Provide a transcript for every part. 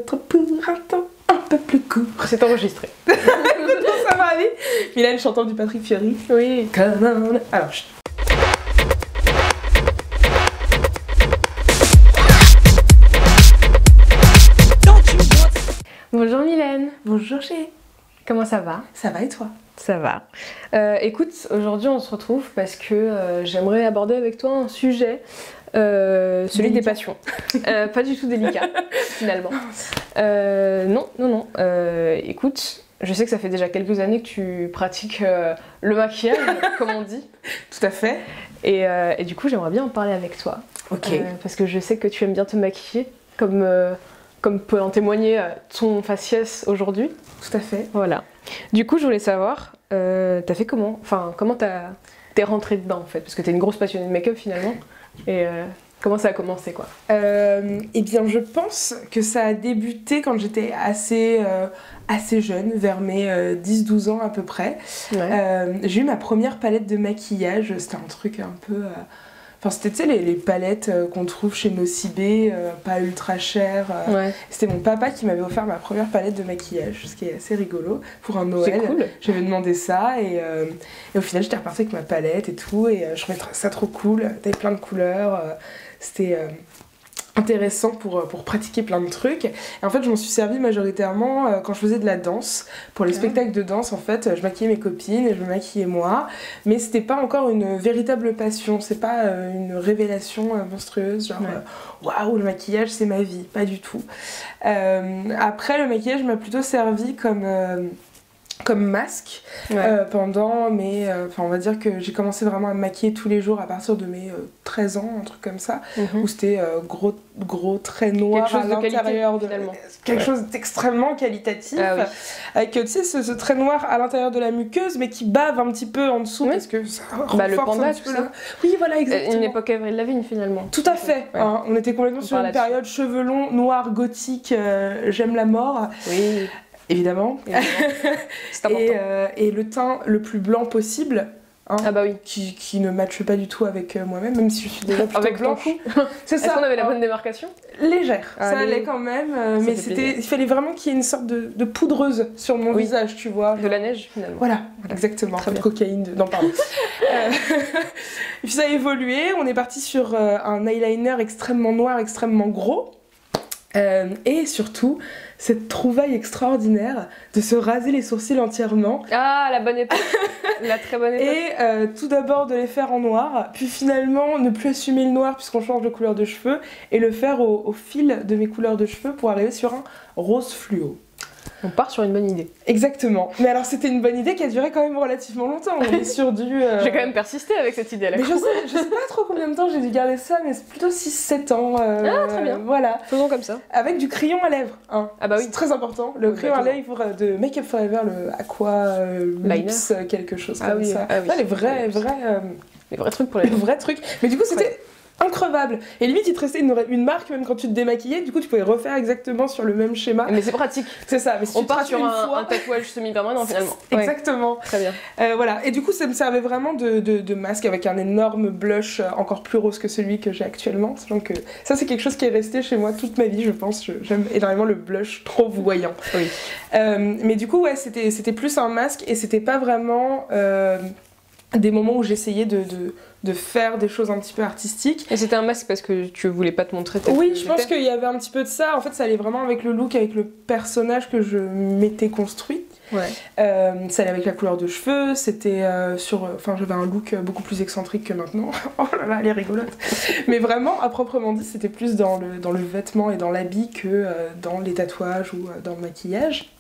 Pour un temps un peu plus court. C'est enregistré. Comment ça va aller? Mylène chantant du Patrick Fiori. Oui. Comme un... Alors, Bonjour Mylène. bonjour chérie. Comment ça va? Ça va et toi? Ça va. Écoute, aujourd'hui on se retrouve parce que j'aimerais aborder avec toi un sujet, celui des passions. Pas du tout délicat, finalement. Non. Écoute, je sais que ça fait déjà quelques années que tu pratiques le maquillage, comme on dit. Tout à fait. Et du coup, j'aimerais bien en parler avec toi. Ok. Parce que je sais que tu aimes bien te maquiller, comme peut en témoigner ton faciès aujourd'hui. Tout à fait. Voilà. Du coup, je voulais savoir, t'as fait comment? Enfin, comment t'es rentrée dedans en fait? Parce que t'es une grosse passionnée de make-up finalement. Et comment ça a commencé quoi? Eh bien, je pense que ça a débuté quand j'étais assez jeune, vers mes 10-12 ans à peu près. Ouais. J'ai eu ma première palette de maquillage. C'était un truc un peu... Enfin, c'était, tu sais, les palettes qu'on trouve chez Nocibé, pas ultra chères. Ouais. C'était mon papa qui m'avait offert ma première palette de maquillage, ce qui est assez rigolo, pour un Noël. C'est cool. J'avais demandé ça et au final j'étais repartie avec ma palette et tout et je trouvais ça trop cool. T'avais plein de couleurs, c'était intéressant pour pratiquer plein de trucs. Et en fait, je m'en suis servi majoritairement quand je faisais de la danse. Pour les spectacles de danse, en fait, je maquillais mes copines et je me maquillais moi. Mais c'était pas encore une véritable passion. C'est pas une révélation monstrueuse, genre waouh, le maquillage c'est ma vie. Pas du tout. Après, le maquillage m'a plutôt servi comme masque pendant mes... Enfin, on va dire que j'ai commencé vraiment à me maquiller tous les jours à partir de mes 13 ans, un truc comme ça, où c'était gros traits noirs à l'intérieur de... Quelque chose d'extrêmement qualitatif, avec, tu sais, ce trait noir à l'intérieur de la muqueuse, mais qui bave un petit peu en dessous, parce que ça le panda, un petit peu Oui, voilà, exactement. Une époque Avril Lavigne, finalement. Tout à fait. Hein, on était complètement sur une période cheveux longs, noirs, gothique, j'aime la mort. Oui. Évidemment. C'est important. Et le teint le plus blanc possible, hein, ah bah oui. qui ne matche pas du tout avec moi-même, même si je suis déjà plutôt avec blanche. C'est ça. Est-ce qu'on avait la bonne démarcation? Légère, ça allait quand même, mais il fallait vraiment qu'il y ait une sorte de poudreuse sur mon visage, tu vois. De la neige finalement. Voilà, exactement. Très bien. Cocaïne, non pardon. Et puis ça a évolué, on est parti sur un eyeliner extrêmement noir, extrêmement gros. Et surtout, cette trouvaille extraordinaire de se raser les sourcils entièrement. Ah, la bonne époque. La très bonne époque. Et tout d'abord de les faire en noir, puis finalement ne plus assumer le noir puisqu'on change de couleur de cheveux, et le faire au fil de mes couleurs de cheveux pour arriver sur un rose fluo. On part sur une bonne idée. Exactement. Mais alors c'était une bonne idée qui a duré quand même relativement longtemps. On est sur du... J'ai quand même persisté avec cette idée-là. Mais je sais pas trop combien de temps j'ai dû garder ça, mais c'est plutôt 6-7 ans. Ah, très bien. Voilà. Faisons comme ça. Avec du crayon à lèvres. Hein. Ah bah oui. C'est très important. Le crayon à lèvres de Make Up For Ever, le Aqua Lips, quelque chose comme ça. Ah, oui. Les vrais trucs pour les vrais trucs. Mais du coup c'était... increvable. Et limite, il te restait une marque même quand tu te démaquillais, du coup tu pouvais refaire exactement sur le même schéma. Mais c'est pratique. C'est ça, mais si on part sur un tatouage semi-permanent finalement. Exactement. Très bien. Voilà, et du coup ça me servait vraiment de masque avec un énorme blush encore plus rose que celui que j'ai actuellement. Donc ça c'est quelque chose qui est resté chez moi toute ma vie, je pense. J'aime énormément le blush trop voyant. Oui. Mais du coup, ouais, c'était plus un masque et c'était pas vraiment... des moments où j'essayais de faire des choses un petit peu artistiques. Et c'était un masque parce que tu voulais pas te montrer Oui, je pense qu'il y avait un petit peu de ça. En fait, ça allait vraiment avec le look, avec le personnage que je m'étais construit. Ouais. Ça allait avec la couleur de cheveux, c'était Enfin, j'avais un look beaucoup plus excentrique que maintenant. Oh là là, elle est rigolote. Mais vraiment, à proprement dit, c'était plus dans le vêtement et dans l'habit que dans les tatouages ou dans le maquillage.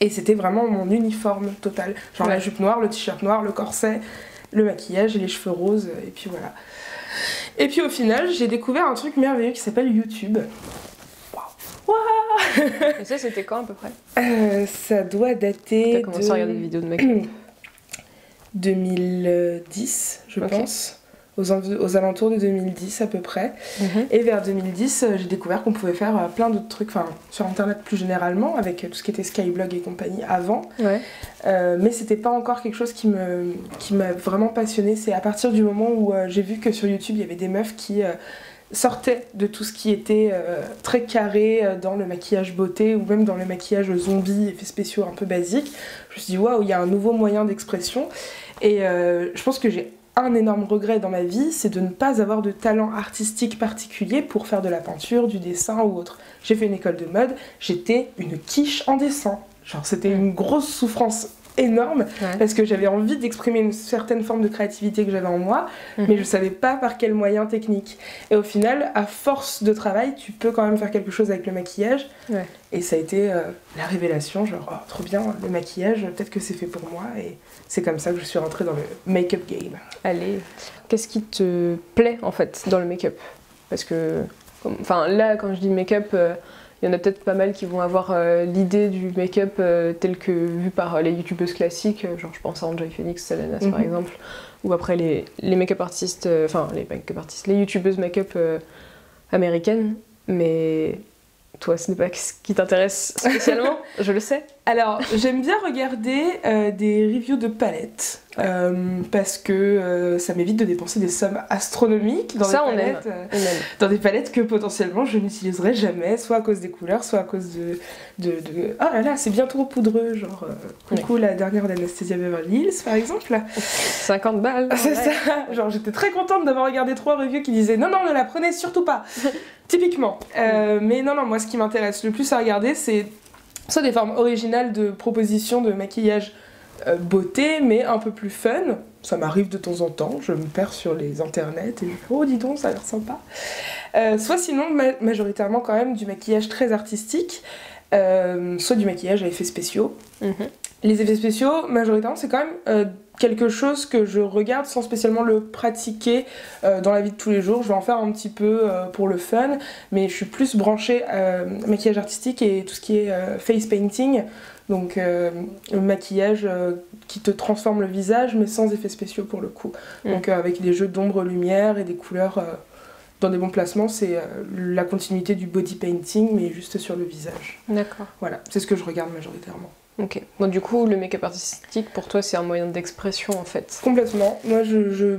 Et c'était vraiment mon uniforme total. Genre la jupe noire, le t-shirt noir, le corset, le maquillage et les cheveux roses, et puis voilà. Et puis au final, j'ai découvert un truc merveilleux qui s'appelle YouTube. Waouh. Et ça, c'était quand à peu près? Ça doit dater T'as commencé à regarder des vidéos de make-up 2010, je pense. Aux alentours de 2010 à peu près. Et vers 2010, j'ai découvert qu'on pouvait faire plein d'autres trucs, enfin sur internet plus généralement, avec tout ce qui était Skyblog et compagnie avant. Ouais. Mais c'était pas encore quelque chose qui m'a vraiment passionnée. C'est à partir du moment où j'ai vu que sur YouTube il y avait des meufs qui sortais de tout ce qui était très carré dans le maquillage beauté ou même dans le maquillage zombie, effets spéciaux un peu basiques. Je me suis dit waouh, il y a un nouveau moyen d'expression. Et je pense que j'ai un énorme regret dans ma vie, c'est de ne pas avoir de talent artistique particulier pour faire de la peinture, du dessin ou autre. J'ai fait une école de mode, j'étais une quiche en dessin. Genre c'était une grosse souffrance énorme parce que j'avais envie d'exprimer une certaine forme de créativité que j'avais en moi, mais je savais pas par quel moyen technique. Et au final, à force de travail, tu peux quand même faire quelque chose avec le maquillage. Et ça a été la révélation, genre oh, trop bien, le maquillage, peut-être que c'est fait pour moi. Et c'est comme ça que je suis rentrée dans le make-up game. Allez, qu'est-ce qui te plaît en fait dans le make-up? Parce que, enfin là, quand je dis make-up, il y en a peut-être pas mal qui vont avoir l'idée du make-up tel que vu par les youtubeuses classiques, genre je pense à Enjoy Phoenix, Selenas par exemple, ou après les make-up artistes, les youtubeuses make-up américaines, mais toi ce n'est pas ce qui t'intéresse spécialement, je le sais. Alors j'aime bien regarder des reviews de palettes, parce que ça m'évite de dépenser des sommes astronomiques dans dans des palettes que potentiellement je n'utiliserai jamais, soit à cause des couleurs, soit à cause de oh là là, c'est bien trop poudreux, genre coucou la dernière d'Anastasia Beverly Hills par exemple. 50 balles. C'est ça, genre j'étais très contente d'avoir regardé 3 reviews qui disaient non, ne la prenez surtout pas, typiquement. Mais non, moi ce qui m'intéresse le plus à regarder, c'est soit des formes originales de propositions de maquillage beauté, mais un peu plus fun. Ça m'arrive de temps en temps, je me perds sur les internets et je fais oh dis donc, ça a l'air sympa. Soit sinon, majoritairement quand même du maquillage très artistique, soit du maquillage à effets spéciaux. Les effets spéciaux, majoritairement, c'est quand même quelque chose que je regarde sans spécialement le pratiquer dans la vie de tous les jours. Je vais en faire un petit peu pour le fun, mais je suis plus branchée maquillage artistique et tout ce qui est face painting, donc le maquillage qui te transforme le visage mais sans effets spéciaux pour le coup. Donc avec des jeux d'ombre-lumière et des couleurs dans des bons placements, c'est la continuité du body painting mais juste sur le visage. D'accord. Voilà, c'est ce que je regarde majoritairement. Ok. Bon, du coup, le make-up artistique, pour toi, c'est un moyen d'expression, en fait. Complètement. Moi, je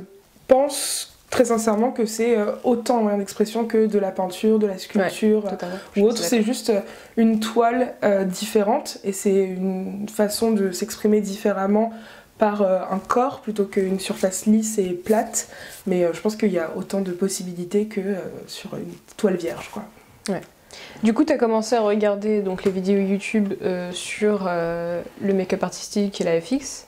pense très sincèrement que c'est autant un moyen d'expression que de la peinture, de la sculpture ou autre. C'est juste une toile différente et c'est une façon de s'exprimer différemment par un corps plutôt qu'une surface lisse et plate. Mais je pense qu'il y a autant de possibilités que sur une toile vierge, quoi. Ouais. Du coup, tu as commencé à regarder donc, les vidéos YouTube sur le make-up artistique et la FX.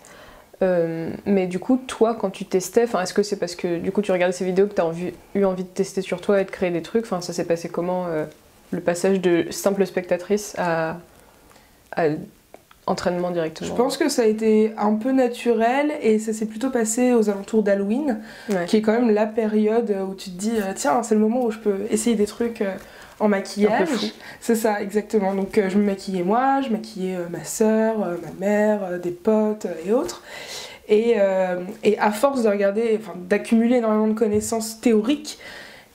Mais du coup, toi, quand tu testais, est-ce que c'est parce que du coup tu regardais ces vidéos que tu as eu envie de tester sur toi et de créer des trucs? Ça s'est passé comment le passage de simple spectatrice à entraînement directement? Je pense que ça a été un peu naturel et ça s'est plutôt passé aux alentours d'Halloween, qui est quand même la période où tu te dis tiens, c'est le moment où je peux essayer des trucs en maquillage. C'est ça, exactement. Donc je me maquillais moi, je maquillais ma soeur, ma mère, des potes et autres. Et à force de regarder, d'accumuler énormément de connaissances théoriques,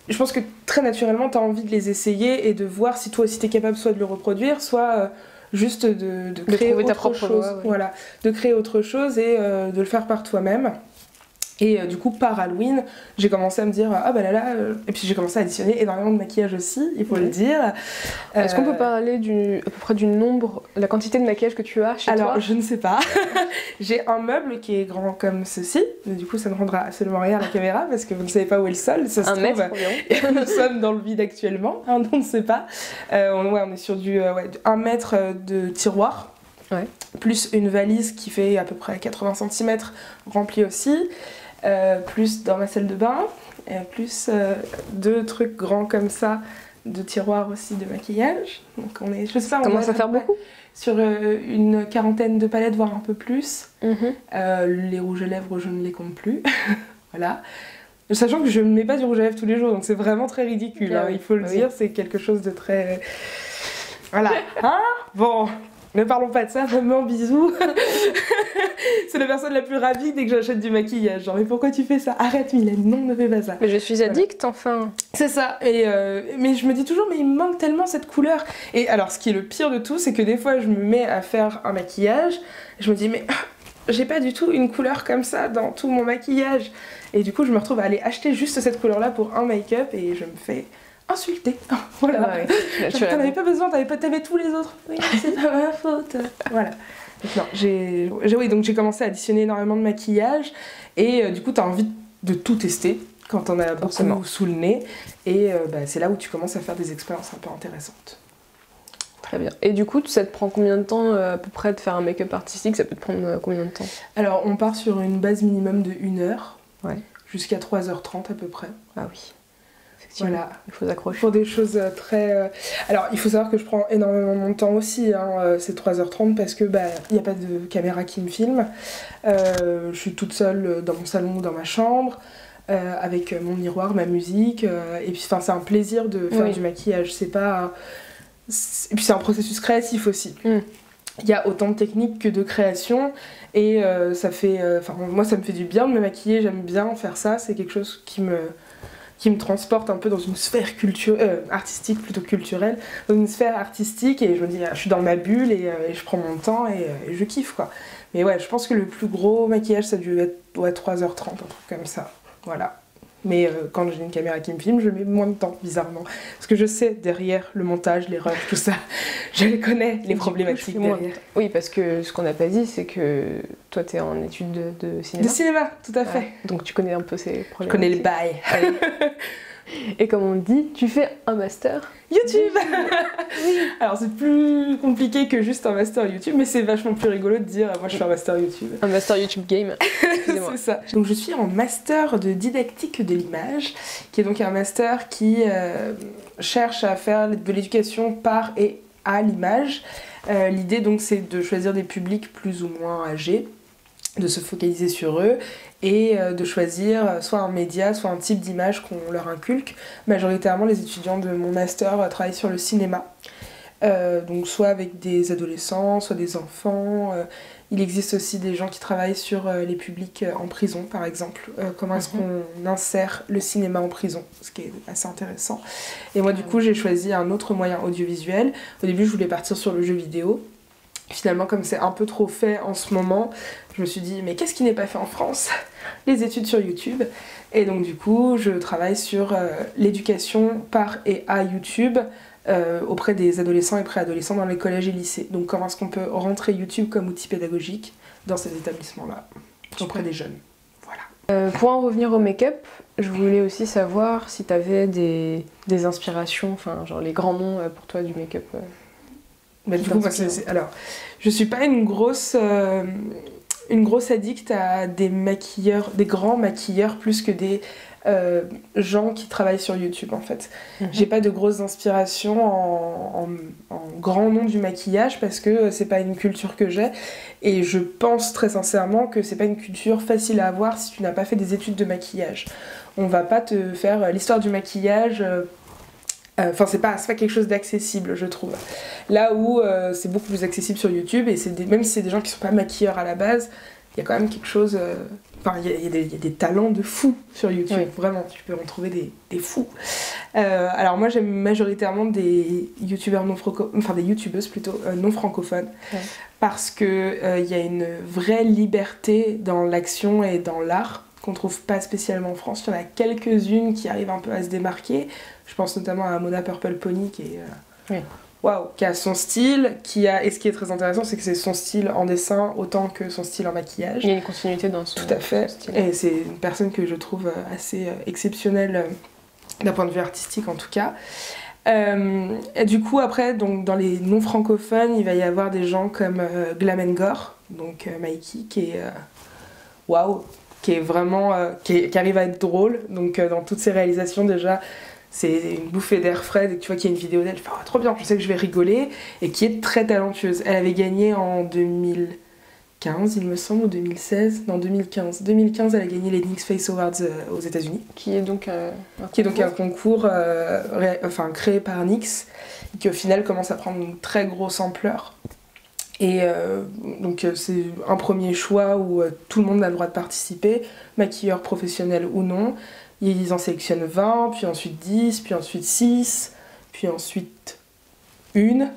je pense que très naturellement tu as envie de les essayer et de voir si toi aussi tu es capable soit de le reproduire, soit juste de créer autre chose. Voilà, de créer autre chose et de le faire par toi-même. Et du coup, par Halloween, j'ai commencé à me dire ah bah là, et puis j'ai commencé à additionner énormément de maquillage aussi, il faut le dire. Est-ce qu'on peut parler à peu près du nombre, la quantité de maquillage que tu as chez toi? Alors, je ne sais pas. J'ai un meuble qui est grand comme ceci, mais du coup, ça ne rendra absolument rien à la caméra parce que vous ne savez pas où est le sol. Ça se trouve, mètre environ. Nous sommes dans le vide actuellement, on ne sait pas. On est sur du 1 mètre de tiroir. Plus une valise qui fait à peu près 80 cm remplie aussi. Plus dans ma salle de bain, plus 2 trucs grands comme ça, de tiroirs aussi de maquillage. Donc on est, je sais pas, on commence à faire beaucoup sur une 40aine de palettes, voire un peu plus. Les rouges à lèvres, je ne les compte plus. Voilà. Sachant que je ne mets pas du rouge à lèvres tous les jours, donc c'est vraiment très ridicule. Il faut le dire, c'est quelque chose de très... Voilà. Bon... Ne parlons pas de ça, vraiment bisous. C'est la personne la plus ravie dès que j'achète du maquillage. Genre, mais pourquoi tu fais ça? Arrête Mylène, non, ne fais pas ça. Mais je suis addict, enfin. C'est ça, et mais je me dis toujours, mais il me manque tellement cette couleur. Et alors, ce qui est le pire de tout, c'est que des fois, je me mets à faire un maquillage, et je me dis, mais j'ai pas du tout une couleur comme ça dans tout mon maquillage. Et du coup, je me retrouve à aller acheter juste cette couleur-là pour un make-up et je me fais insulter. Voilà. Ouais, T'en avais pas besoin, t'avais tous les autres. Oui, c'est pas ma faute. Voilà. Donc, non, oui, donc j'ai commencé à additionner énormément de maquillage et du coup, t'as envie de tout tester quand t'en as beaucoup sous le nez. Et c'est là où tu commences à faire des expériences un peu intéressantes. Très bien. Et du coup, ça te prend combien de temps à peu près de faire un make-up artistique? Ça peut te prendre combien de temps? Alors, on part sur une base minimum de 1 heure, jusqu'à 3h30 à peu près. Ah oui. Effectivement. Voilà. Il faut s'accrocher. Pour des choses très... Alors, il faut savoir que je prends énormément de temps aussi, hein, c'est 3h30 parce que il n'y a pas de caméra qui me filme. Je suis toute seule dans mon salon ou dans ma chambre. Avec mon miroir, ma musique, et puis c'est un plaisir de faire du maquillage, c'est pas... Et puis c'est un processus créatif aussi. Il y a autant de techniques que de création, et ça fait... moi ça me fait du bien de me maquiller, j'aime bien faire ça, c'est quelque chose qui me transporte un peu dans une sphère artistique, plutôt culturelle, dans une sphère artistique, et je me dis, je suis dans ma bulle, et je prends mon temps, et je kiffe, quoi. Mais ouais, je pense que le plus gros maquillage, ça a dû être 3h30, un truc comme ça. Voilà. Mais quand j'ai une caméra qui me filme, je mets moins de temps, bizarrement. Parce que je sais, derrière, le montage, les rushs, tout ça, je les connais, les problématiques derrière. Oui, parce que ce qu'on n'a pas dit, c'est que toi, t'es en études de cinéma. De cinéma, tout à fait. Donc tu connais un peu ces problématiques. Je connais les bails. Et comme on dit, tu fais un master YouTube. Oui. Alors c'est plus compliqué que juste un master YouTube, mais c'est vachement plus rigolo de dire moi je fais un master YouTube. Un master YouTube game. C'est ça. Donc je suis en master de didactique de l'image, qui est donc un master qui cherche à faire de l'éducation par et à l'image. L'idée donc c'est de choisir des publics plus ou moins âgés, de se focaliser sur eux et de choisir soit un média, soit un type d'image qu'on leur inculque. Majoritairement, les étudiants de mon master travaillent sur le cinéma, donc soit avec des adolescents, soit des enfants. Il existe aussi des gens qui travaillent sur les publics en prison, par exemple. Comment est-ce qu'on insère le cinéma en prison, ce qui est assez intéressant. Et moi, du coup, j'ai choisi un autre moyen audiovisuel. Au début, je voulais partir sur le jeu vidéo. Finalement, comme c'est un peu trop fait en ce moment, je me suis dit, mais qu'est-ce qui n'est pas fait en France? Les études sur YouTube. Et donc du coup, je travaille sur l'éducation par et à YouTube auprès des adolescents et préadolescents dans les collèges et lycées. Donc comment est-ce qu'on peut rentrer YouTube comme outil pédagogique dans ces établissements-là, auprès des jeunes. Voilà. Pour en revenir au make-up, je voulais aussi savoir si tu avais des inspirations, enfin genre les grands noms pour toi du make-up. Du coup, alors, je suis pas une grosse addict à des maquilleurs, des grands maquilleurs plus que des gens qui travaillent sur YouTube en fait. J'ai pas de grosses inspirations en grand nom du maquillage parce que c'est pas une culture que j'ai et je pense très sincèrement que c'est pas une culture facile à avoir si tu n'as pas fait des études de maquillage. On va pas te faire l'histoire du maquillage. C'est pas quelque chose d'accessible, je trouve. Là où c'est beaucoup plus accessible sur YouTube, et même si c'est des gens qui sont pas maquilleurs à la base, il y a quand même quelque chose... il y a des talents de fous sur YouTube, vraiment, tu peux en trouver des fous. Alors moi j'aime majoritairement des youtubeurs des youtubeuses plutôt non francophones, parce que il y a une vraie liberté dans l'action et dans l'art qu'on trouve pas spécialement en France. Il y en a quelques-unes qui arrivent un peu à se démarquer. Je pense notamment à Mona Purple Pony qui est qui a son style, et ce qui est très intéressant, c'est que c'est son style en dessin autant que son style en maquillage. Il y a une continuité dans son Tout à fait. Son style. Et c'est une personne que je trouve assez exceptionnelle d'un point de vue artistique en tout cas. Et du coup après, donc, dans les non francophones, il va y avoir des gens comme Glam & Gore, donc Mikey, qui est vraiment qui arrive à être drôle. Donc dans toutes ses réalisations déjà, c'est une bouffée d'air frais, dès que tu vois qu'il y a une vidéo d'elle, tu fais trop bien, je sais que je vais rigoler, et qui est très talentueuse. Elle avait gagné en 2015, il me semble, ou 2016, non 2015. 2015, elle a gagné les Nick's Face Awards aux États-Unis. Qui est donc un concours créé par NYX, et qui au final commence à prendre une très grosse ampleur. Et donc c'est un premier choix où tout le monde a le droit de participer, maquilleur professionnel ou non. Ils en sélectionnent 20, puis ensuite 10, puis ensuite 6, puis ensuite une,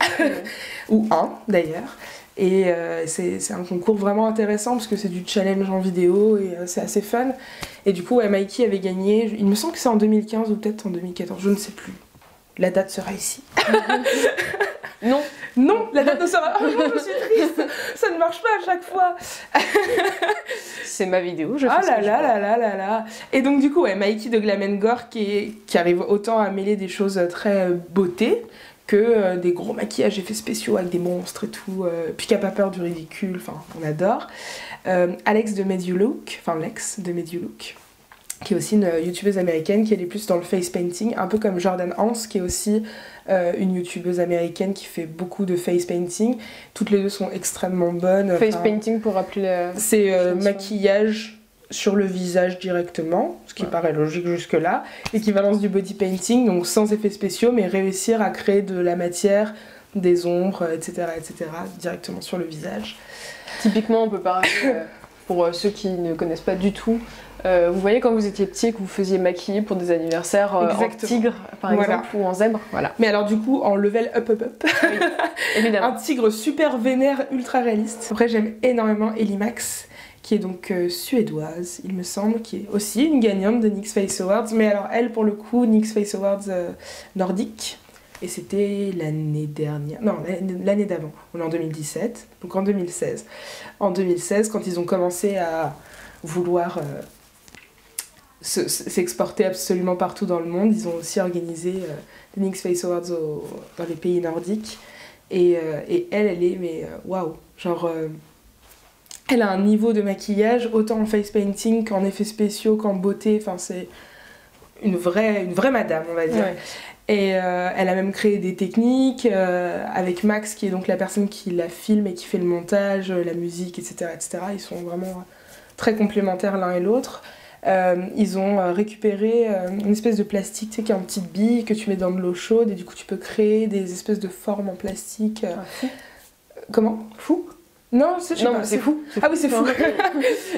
ou un d'ailleurs. Et c'est un concours vraiment intéressant parce que c'est du challenge en vidéo et c'est assez fun. Et du coup, ouais, Mikey avait gagné, il me semble que c'est en 2015 ou peut-être en 2014, je ne sais plus. La date sera ici. Non. Non, la date ne sera... Oh non, je suis triste. Ça ne marche pas à chaque fois. C'est ma vidéo, je fais Ah ce là que je là peux. là là là là. Et donc du coup, ouais, Mikey de Glam Gore qui arrive autant à mêler des choses très beauté que des gros maquillages effets spéciaux avec des monstres et tout, puis qui a pas peur du ridicule, enfin on adore. Alex de Made You Look, enfin Lex de Made You Look, qui est aussi une youtubeuse américaine qui est plus dans le face painting, un peu comme Jordan Hans qui est aussi une youtubeuse américaine qui fait beaucoup de face painting. Toutes les deux sont extrêmement bonnes. Face painting pour rappeler la... C'est maquillage sur le visage directement, ce qui paraît logique jusque-là. L'équivalence du body painting, donc sans effets spéciaux, mais réussir à créer de la matière, des ombres, etc., directement sur le visage. Typiquement, on peut parler, pour ceux qui ne connaissent pas du tout, vous voyez quand vous étiez petit et que vous faisiez maquiller pour des anniversaires en tigre, par exemple, ou en zèbre, voilà. Mais alors du coup, en level up. Oui, évidemment. Un tigre super vénère, ultra réaliste. Après, j'aime énormément Ellie Max, qui est donc suédoise, il me semble, qui est aussi une gagnante de NYX Face Awards. Mais alors elle, pour le coup, NYX Face Awards nordique. Et c'était l'année dernière, non, l'année d'avant, on est en 2017, donc en 2016. En 2016, quand ils ont commencé à vouloir s'exporter absolument partout dans le monde, ils ont aussi organisé les NYX Face Awards dans les pays nordiques. Et elle est, mais waouh, genre... elle a un niveau de maquillage, autant en face painting qu'en effets spéciaux, qu'en beauté, enfin c'est une vraie madame, on va dire. Ouais. Et elle a même créé des techniques avec Max, qui est donc la personne qui la filme et qui fait le montage, la musique, etc., etc. Ils sont vraiment très complémentaires l'un et l'autre. Ils ont récupéré une espèce de plastique, tu sais, qui est en petite bille que tu mets dans de l'eau chaude et du coup tu peux créer des espèces de formes en plastique. Fou. Comment ? Fou ? Non, c'est fou. Ah oui, c'est fou.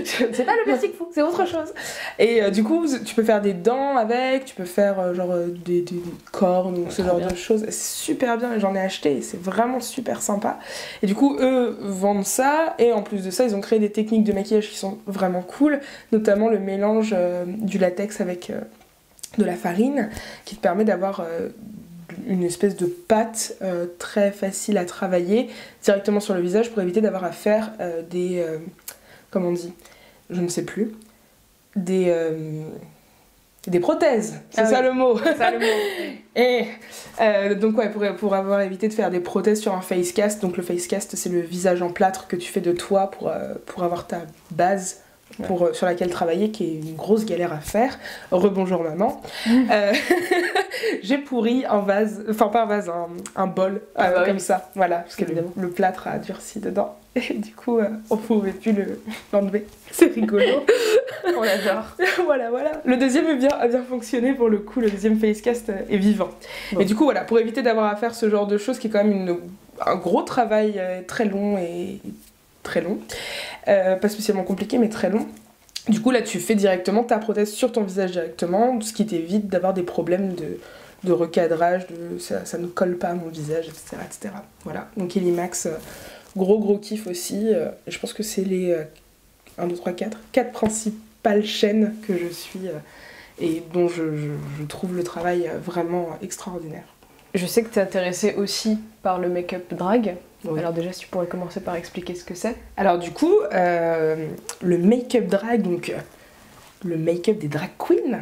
C'est pas le plastique fou, c'est autre chose. Et du coup, tu peux faire des dents avec, tu peux faire genre des cornes ou ce genre de choses. C'est super bien, j'en ai acheté et c'est vraiment super sympa. Et du coup, eux vendent ça et en plus de ça, ils ont créé des techniques de maquillage qui sont vraiment cool, notamment le mélange du latex avec de la farine qui te permet d'avoir... une espèce de pâte très facile à travailler directement sur le visage pour éviter d'avoir à faire des... comment on dit ? Je ne sais plus. Des prothèses, c'est ça le mot. C'est ça le mot. Et donc ouais, pour avoir évité de faire des prothèses sur un face cast, donc le face cast c'est le visage en plâtre que tu fais de toi pour avoir ta base sur laquelle travailler, qui est une grosse galère à faire. Rebonjour maman. J'ai pourri un vase, enfin pas un vase, un bol comme ça, voilà, parce que le plâtre a durci dedans. Et du coup, on pouvait plus l'enlever. C'est rigolo. On l'adore. Voilà. Le deuxième a bien fonctionné pour le coup, le deuxième facecast est vivant. Bon. Et du coup, voilà, pour éviter d'avoir à faire ce genre de choses qui est quand même un gros travail très long et très long. Pas spécialement compliqué, mais très long. Du coup, là, tu fais directement ta prothèse sur ton visage directement, ce qui t'évite d'avoir des problèmes de recadrage, ça ne colle pas à mon visage, etc. Voilà, donc Ellie Max, gros kiff aussi. Et je pense que c'est les 1, 2, 3, 4 principales chaînes que je suis et dont je trouve le travail vraiment extraordinaire. Je sais que tu es intéressée aussi par le make-up drag. Oui. Alors déjà, si tu pourrais commencer par expliquer ce que c'est. Alors du coup, le make-up drag, donc le make-up des drag queens,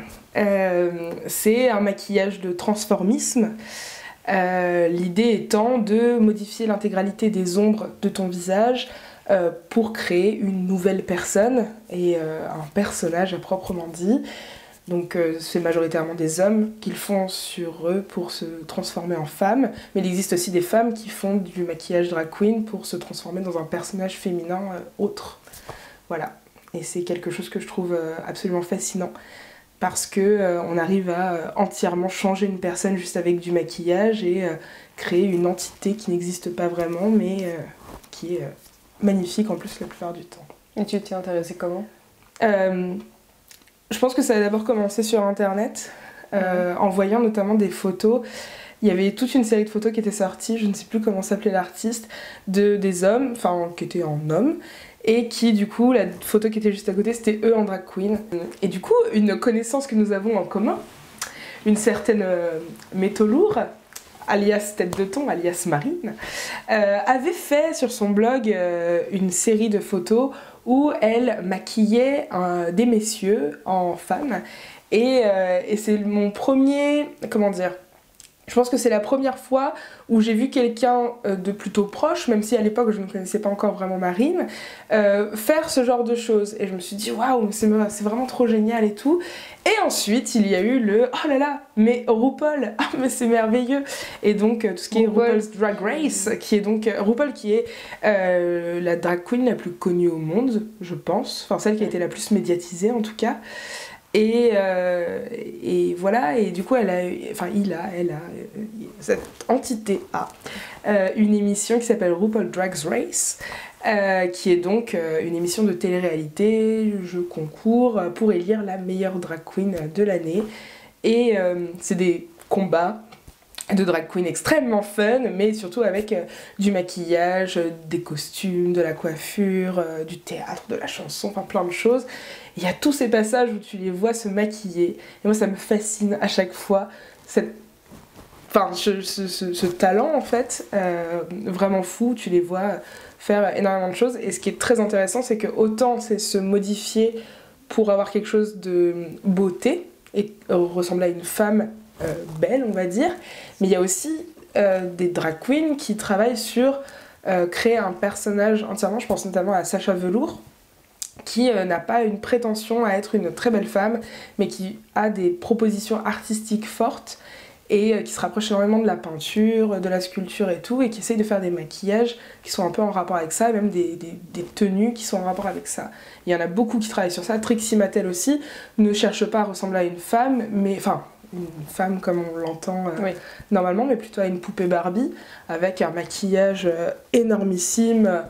c'est un maquillage de transformisme. L'idée étant de modifier l'intégralité des ombres de ton visage pour créer une nouvelle personne et un personnage à proprement dit. Donc c'est majoritairement des hommes qui le font sur eux pour se transformer en femmes, mais il existe aussi des femmes qui font du maquillage drag queen pour se transformer dans un personnage féminin autre. Voilà, et c'est quelque chose que je trouve absolument fascinant, parce que on arrive à entièrement changer une personne juste avec du maquillage et créer une entité qui n'existe pas vraiment, mais qui est magnifique en plus la plupart du temps. Et tu t'y es intéressée comment ? Je pense que ça a d'abord commencé sur internet, en voyant notamment des photos il y avait toute une série de photos qui étaient sorties, je ne sais plus comment s'appelait l'artiste, des hommes, enfin qui étaient en hommes, et qui du coup, la photo qui était juste à côté, c'était eux en drag queen. Et du coup, une connaissance que nous avons en commun, une certaine Métolour, alias Tête de Thon, alias Marine, avait fait sur son blog une série de photos où elle maquillait des messieurs en femmes. Et c'est mon premier, comment dire, je pense que c'est la première fois où j'ai vu quelqu'un de plutôt proche, même si à l'époque je ne connaissais pas encore vraiment Marine, faire ce genre de choses. Et je me suis dit waouh, c'est vraiment trop génial et tout. Et ensuite il y a eu le oh là là, mais RuPaul, ah mais c'est merveilleux. Et donc tout ce qui est RuPaul's Drag Race, qui est donc RuPaul qui est la drag queen la plus connue au monde, je pense, enfin celle qui a été la plus médiatisée en tout cas. Et voilà, et du coup cette entité a une émission qui s'appelle RuPaul Drag Race, qui est donc une émission de télé-réalité, jeu concours, pour élire la meilleure drag queen de l'année. Et c'est des combats de drag queen extrêmement fun, mais surtout avec du maquillage, des costumes, de la coiffure, du théâtre, de la chanson, enfin plein de choses. Il y a tous ces passages où tu les vois se maquiller, et moi ça me fascine à chaque fois, ce talent en fait, vraiment fou, tu les vois faire énormément de choses, et ce qui est très intéressant c'est que autant c'est se modifier pour avoir quelque chose de beauté, et ressembler à une femme belle on va dire, mais il y a aussi des drag queens qui travaillent sur créer un personnage entièrement, je pense notamment à Sacha Velour, qui n'a pas une prétention à être une très belle femme, mais qui a des propositions artistiques fortes et qui se rapproche énormément de la peinture, de la sculpture et tout, et qui essaye de faire des maquillages qui sont un peu en rapport avec ça, et même des tenues qui sont en rapport avec ça. Il y en a beaucoup qui travaillent sur ça. Trixie Mattel aussi ne cherche pas à ressembler à une femme, mais enfin une femme comme on l'entend normalement, mais plutôt à une poupée Barbie, avec un maquillage énormissime,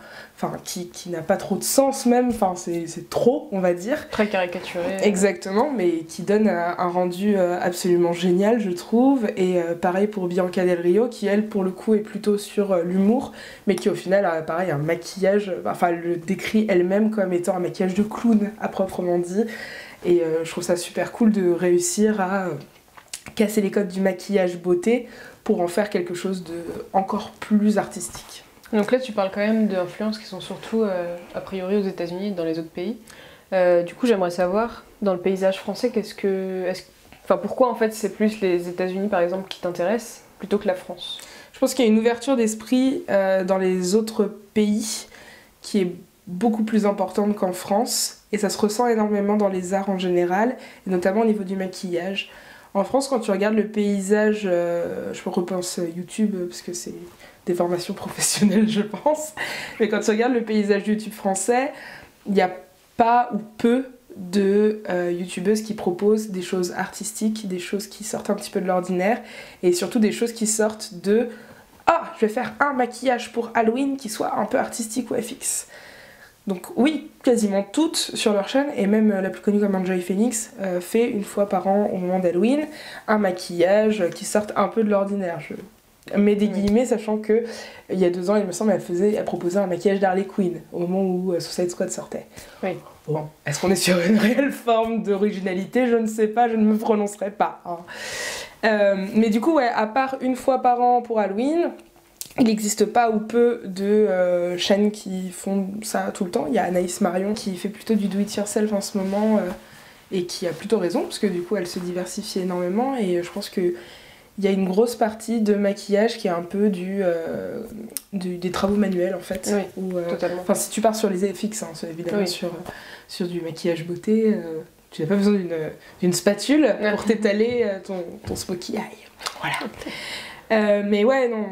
qui n'a pas trop de sens même, c'est trop on va dire. Très caricaturé. Exactement, mais qui donne un rendu absolument génial je trouve, et pareil pour Bianca Del Rio, qui elle pour le coup est plutôt sur l'humour, mais qui au final a pareil un maquillage, elle le décrit elle-même comme étant un maquillage de clown à proprement dit, et je trouve ça super cool de réussir à casser les codes du maquillage beauté pour en faire quelque chose de encore plus artistique. Donc là tu parles quand même d'influences qui sont surtout a priori aux États-Unis et dans les autres pays. Du coup j'aimerais savoir dans le paysage français pourquoi en fait c'est plus les États-Unis par exemple qui t'intéressent plutôt que la France? Je pense qu'il y a une ouverture d'esprit dans les autres pays qui est beaucoup plus importante qu'en France, et ça se ressent énormément dans les arts en général, et notamment au niveau du maquillage. En France, quand tu regardes le paysage, je repense YouTube parce que c'est des formations professionnelles je pense, mais quand tu regardes le paysage YouTube français, il n'y a pas ou peu de youtubeuses qui proposent des choses artistiques, des choses qui sortent un petit peu de l'ordinaire, et surtout des choses qui sortent de « Ah, je vais faire un maquillage pour Halloween qui soit un peu artistique ou FX ». Donc oui, quasiment toutes sur leur chaîne, et même la plus connue comme Enjoy Phoenix fait une fois par an au moment d'Halloween un maquillage qui sorte un peu de l'ordinaire. Je mets des guillemets, sachant que il y a 2 ans, il me semble, elle proposait un maquillage d'Harley Quinn au moment où Suicide Squad sortait. Oui. Bon, est-ce qu'on est sur une réelle forme d'originalité? Je ne sais pas, je ne me prononcerai pas. Mais du coup, ouais, à part une fois par an pour Halloween, il n'existe pas ou peu de chaînes qui font ça tout le temps. Il y a Anaïs Marion qui fait plutôt du do-it-yourself en ce moment et qui a plutôt raison, parce que du coup elle se diversifie énormément, et je pense qu'il y a une grosse partie de maquillage qui est un peu des travaux manuels en fait. Oui, totalement. Enfin, si tu pars sur les FX, c'est évidemment sur du maquillage beauté, tu n'as pas besoin d'une spatule pour t'étaler ton smokey eye. Voilà. Mais ouais, non.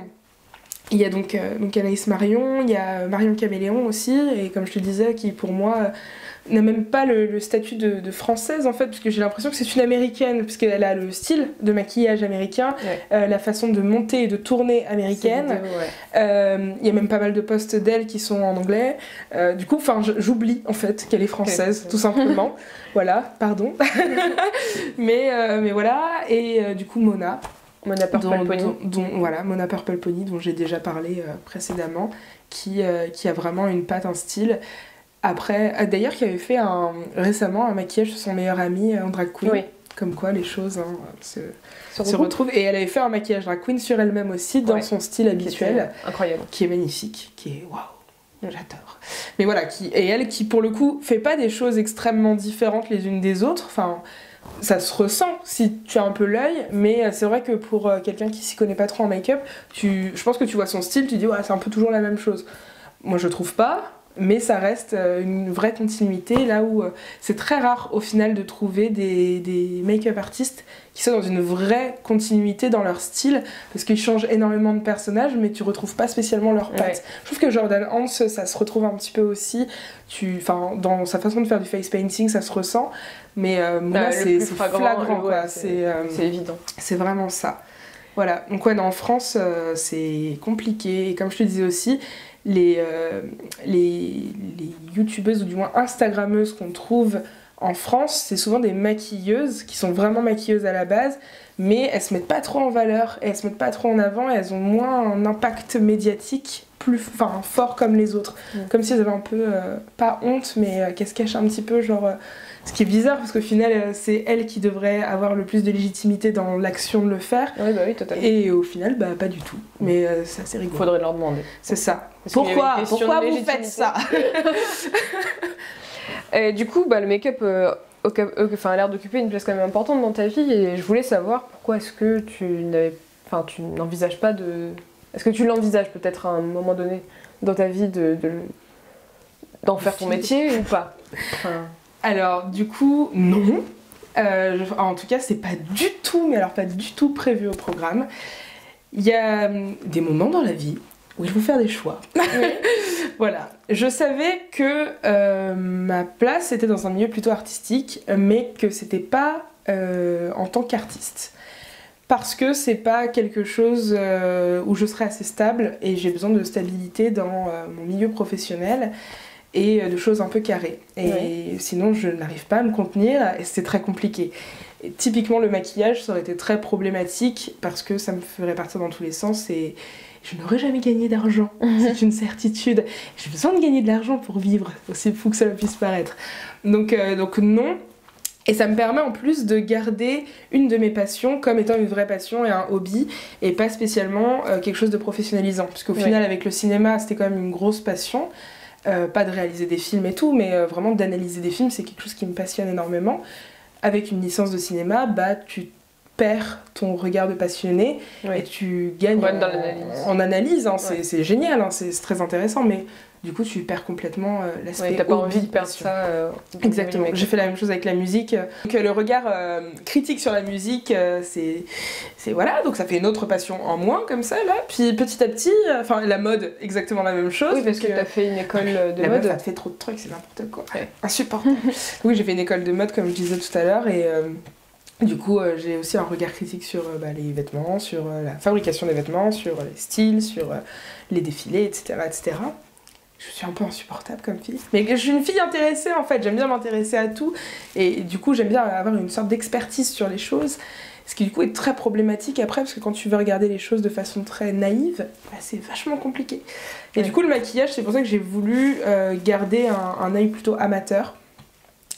Il y a donc Anaïs Marion, il y a Marion Caméléon aussi, et comme je te disais, qui pour moi n'a même pas le statut de française en fait, parce que j'ai l'impression que c'est une américaine, parce qu'elle a le style de maquillage américain, la façon de monter et de tourner américaine. Il y a même pas mal de posts d'elle qui sont en anglais. Du coup, j'oublie en fait qu'elle est française, tout simplement. Voilà, pardon. mais voilà, et du coup Mona. Mona Purple Pony. Voilà, Mona Purple Pony, dont j'ai déjà parlé précédemment, qui a vraiment une patte, un style. Après, d'ailleurs, qui avait fait récemment un maquillage sur son meilleur ami en drag queen. Oui. Comme quoi les choses se retrouvent. Et elle avait fait un maquillage drag queen sur elle-même aussi, dans son style habituel. Incroyable. Qui est magnifique, qui est waouh, j'adore. Mais voilà, et elle qui pour le coup fait pas des choses extrêmement différentes les unes des autres. Enfin, ça se ressent si tu as un peu l'œil, mais c'est vrai que pour quelqu'un qui s'y connaît pas trop en make-up, je pense que tu vois son style, tu dis ouais, c'est un peu toujours la même chose. Moi je trouve pas. Mais ça reste une vraie continuité, là où c'est très rare au final de trouver des make-up artistes qui sont dans une vraie continuité dans leur style, parce qu'ils changent énormément de personnages, mais tu retrouves pas spécialement leur patte. Ouais. Je trouve que Jordan Hans, ça se retrouve un petit peu aussi, dans sa façon de faire du face painting, ça se ressent, mais là c'est flagrant, quoi. C'est évident. C'est vraiment ça. Voilà, donc ouais, en France, c'est compliqué, et comme je te disais aussi, les youtubeuses ou du moins instagrammeuses qu'on trouve en France, c'est souvent des maquilleuses qui sont vraiment maquilleuses à la base, mais elles se mettent pas trop en valeur et elles se mettent pas trop en avant et elles ont moins un impact médiatique fort comme les autres. Comme si elles avaient un peu, pas honte, mais qu'elles se cachent un petit peu, genre... ce qui est bizarre parce qu'au final c'est elles qui devraient avoir le plus de légitimité dans l'action de le faire. Oui, bah oui, totalement. Et au final, pas du tout. Mais c'est assez rigolo. Faudrait leur demander. C'est ça. Pourquoi vous faites ça? Et du coup, le make-up a l'air d'occuper une place quand même importante dans ta vie et je voulais savoir pourquoi est-ce que tu n'envisages pas de... Est-ce que tu l'envisages peut-être à un moment donné dans ta vie d'en faire ton métier ou pas? Alors, du coup, non. En tout cas, c'est pas du tout, mais alors pas du tout prévu au programme. Il y a des moments dans la vie où il faut faire des choix. Oui. Voilà. Je savais que ma place était dans un milieu plutôt artistique, mais que c'était pas en tant qu'artiste. Parce que c'est pas quelque chose où je serais assez stable et j'ai besoin de stabilité dans mon milieu professionnel. Et de choses un peu carrées. Et sinon, je n'arrive pas à me contenir et c'est très compliqué. Et typiquement, le maquillage, ça aurait été très problématique parce que ça me ferait partir dans tous les sens et je n'aurais jamais gagné d'argent. C'est une certitude. J'ai besoin de gagner de l'argent pour vivre, aussi fou que cela puisse paraître. Donc non. Et ça me permet en plus de garder une de mes passions comme étant une vraie passion et un hobby et pas spécialement quelque chose de professionnalisant. Parce qu'au final, avec le cinéma, c'était quand même une grosse passion. Pas de réaliser des films et tout, mais vraiment d'analyser des films, c'est quelque chose qui me passionne énormément. Avec une licence de cinéma, tu perds ton regard de passionné et tu gagnes en analyse. Hein, c'est génial, hein, c'est très intéressant, mais du coup tu perds complètement l'aspect t'as pas envie de perdre ça. Exactement, j'ai fait la même chose avec la musique. Donc le regard critique sur la musique, c'est voilà, donc ça fait une autre passion en moins comme ça là. Puis petit à petit, la mode, exactement la même chose. Oui, parce que t'as fait une école de la mode. Ça te fait trop de trucs, c'est n'importe quoi. Ouais. Insupportable. Oui, j'ai fait une école de mode comme je disais tout à l'heure et du coup j'ai aussi un regard critique sur les vêtements, sur la fabrication des vêtements, sur les styles, sur les défilés, etc., etc. Je suis un peu insupportable comme fille. Mais je suis une fille intéressée en fait, j'aime bien m'intéresser à tout. Et du coup j'aime bien avoir une sorte d'expertise sur les choses. Ce qui du coup est très problématique après, parce que quand tu veux regarder les choses de façon très naïve, c'est vachement compliqué. Et du coup le maquillage, c'est pour ça que j'ai voulu garder un œil plutôt amateur.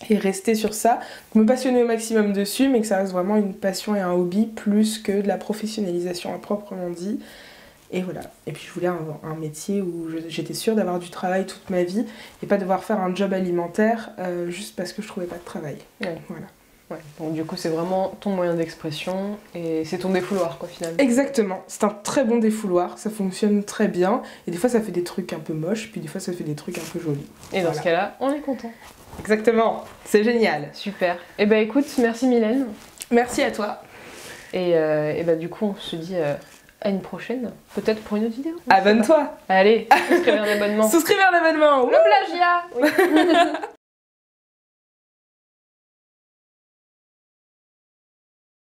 Et rester sur ça, me passionner au maximum dessus, mais que ça reste vraiment une passion et un hobby plus que de la professionnalisation à proprement dit. Et voilà. Et puis je voulais un métier où j'étais sûre d'avoir du travail toute ma vie et pas devoir faire un job alimentaire juste parce que je trouvais pas de travail. Ouais. Voilà. Ouais. Donc du coup c'est vraiment ton moyen d'expression et c'est ton défouloir quoi finalement. Exactement, c'est un très bon défouloir, ça fonctionne très bien et des fois ça fait des trucs un peu moches puis des fois ça fait des trucs un peu jolis. Et dans ce cas-là, on est content. Exactement, c'est génial. Super. Et bah écoute, merci Mylène. Merci à toi. Et du coup on se dit à une prochaine, peut-être pour une autre vidéo. Abonne-toi. Allez, souscrivez un abonnement. Souscrivez un abonnement. Le plagiat. Oui.